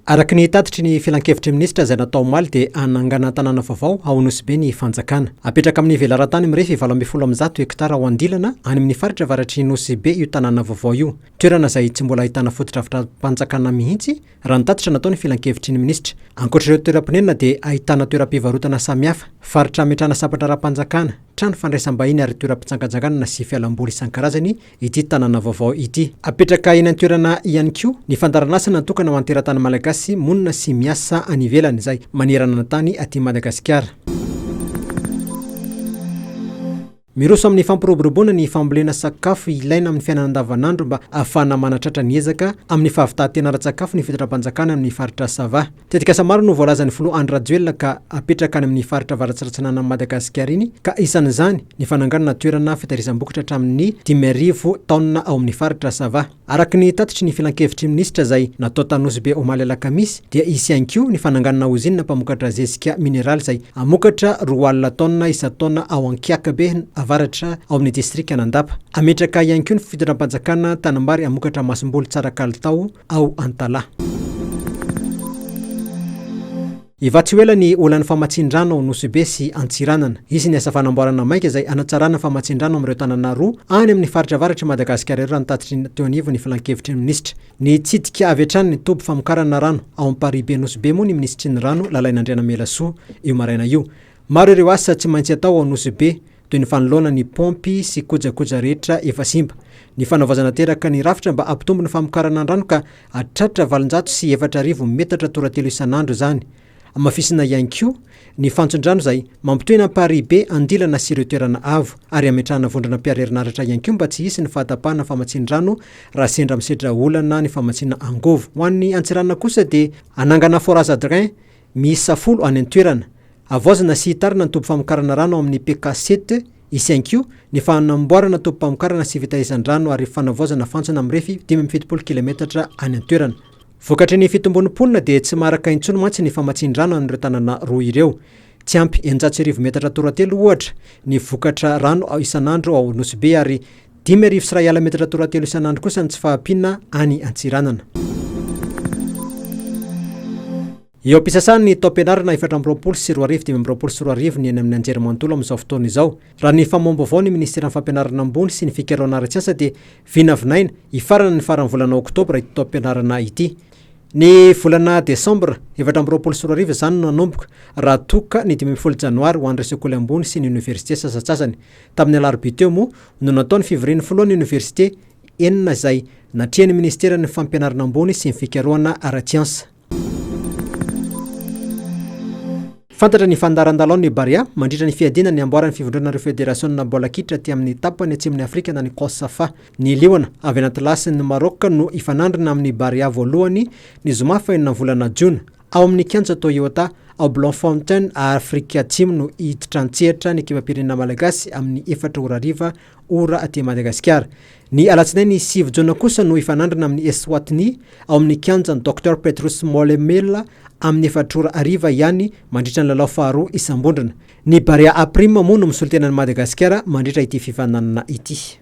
Araka ny tatitry ny filan-kevitry ministra izay natao omaly dia hanangana tanàna vaovao ao Nosy Be ny fanjakana. Apetraka amin'ny velaran-tany mirefy 710 hektara ao Andilana any amin'ny faritra avaratry Nosy Be io tanàna vaovao io. Toerana izay tsy mbola ahitana fotodrafitra-panjakana mihitsy raha ny tatitra natao ny filan-kevitry ny ministra. Ankoatr'ireo toeram-ponenana dia ahitana toeram-pivarotana samihafa, faritra ametrahana sapatra ara-panjakana, trano fandraisam-bahiny ary toeram-pitsangatsanganana sy fialamboly isan-karazany ity tanàna vaovao ity. Apetraka eny an-toerana ihany koa ny fandaran'asa natokana ho an-teratany malagasy monina sy miasa any ivelany izay manerana tany aty Madagasikara. Miroso amin'ny fampiroboroboana ny fambolena sakafo ilaina amin'ny fiainana andavanandro mba ahafahana manatratra ny ezaka amin'ny fahavitahan-tena-ra-tsakafo ny fitondram-panjakana amin'ny faritra Sava. Tetikasa maro no voalazan'ny filoha Andra Joelina ka apetraka any amin'ny faritra avaratsy-ratsanana Madagasikara iny ka isan'izany ny fananganana toerana fitahirizam-bokatra hatramin'ny 5,000 taonina ao amin'ny faritra Sava. Araka ny tatitry ny filan-kevitry ministra izay natao tany Nosy Be omaly alakamisy dia isy ihany koa ny fananganana ozinina mpamokatra zezika mineraly izay amokatra 2,000 taonina isa-taona ao Ankiakabe avaratra ao amin'ny distrika Anandapa. Ametraka ihany koa ny fitondram-panjakana tanambary amokatra masom-boly tsara kalitao ao Antala. Ivatsy ela ny olan'ny famatsian-drano ao Nosy Be sy Antsiranana. Izy ny asa fanamboarana maika izay hanatsarana famatsian-drano amin'ireo tanàna roa any amin'ny faritra avaratra Madagasikara raha ny tatitry teo anivo ny filan-kevitry ny ministra. Ny tsidika avy hatrany ny taom-pamokarana rano ao Amparibe Nosy Be moa ny ministry ny rano lalain'Andriana Melasoa io maraina io. Maro ireo asa tsy maintsy atao ao Nosy Be toy ny fanoloana ny pompy sy kojakoja rehetra efa simba. Ny fanaovazana teraka ny rafitra mba ampitombo ny famokarana rano ka hatratra 704,000 metatra toratelo isan'andro izany. Amafisina ihany koa ny fantson-drano izay mampitohina Amparibe Andilana sy ireo toerana avo ary ametrahana vondrona mpiara-herinaratra ihany koa mba tsy hisy ny fahatapahana famatsian-drano raha sendra misedra olana ny famatsiana angovo. Ho an'ny Antsiranana kosa dia hanangana forage à drain miisa 10 any an-toerana. Avoazana sy hitarina ny topo famokarana rano amin'ny PK7, isy ihany koa ny fanamboarana topo famokarana sy fitahirizam-bokatra ary fanavoazana fantsona mirefy 570 km any an-toerana. Vokatry ny fitombon'olona dia tsy maraka intsony mantsy ny famatsian-drano an'ireo tanàna roa ireo. Tsy ampy 900 metatra toratelo ohatra ny vokatra rano isan'andro ao Nosy Be ary 5,000 metatra toratelo isan'andro kosa ny tsy fahampiana any Antsiranana. Eo ampisasany ny taom-pianarana 420 ny eny amin'ny anjerimanontolo amin'izao fotoana izao. Raha ny famombavao ny ministera amin'ny fampianarana ambony sy ny fikarohana ara-tsiasa dia Vinavinaina hifarana ny faran'ny volana Oktobra ity taom-pianarana ity. Ny volana Desambra 2024 izany no nanomboka raha toka ny 12 Janoary ho an'ireo sekoly ambony sy ny université sasatsasany. Tamin'ny alarobia teo moa no natao ny fivorian'ny filohan'ny université enina izay natrihan'ny ministera ny fampianarana ambony sy ny fikarohana ara-tsiasa. Fantatra ny fandaran-dalao ny Barea mandritra ny fiadina ny amboaran'ny fivondronan'ireo federasiona bola kitra aty amin'ny tapany atsimon'ny Afrika na ny COSAFA. Ny Liona avy anaty lasin'ny Maraoka no hifanandrina amin'ny Barea voalohany ny zoma fahenina volana Jona. Ao amin'ny kianja Toyota ao Bloemfontein Afrika Atsimo no hiditra antsehatra ny ekipam-pirenena malagasy amin'ny 4 ora aty Madagasikara. Ny alatsinainy 7 Jona kosa no hifanandrina amin'ny Eswatini ao amin'ny kianjan'ny Dr Petrus Molemela amin'ny 4 ihany mandritra ny lalao faharoa isam-bondrona. Ny Barea A' moa no misolo tenan'ny Madagasikara mandritra ity fifananana ity.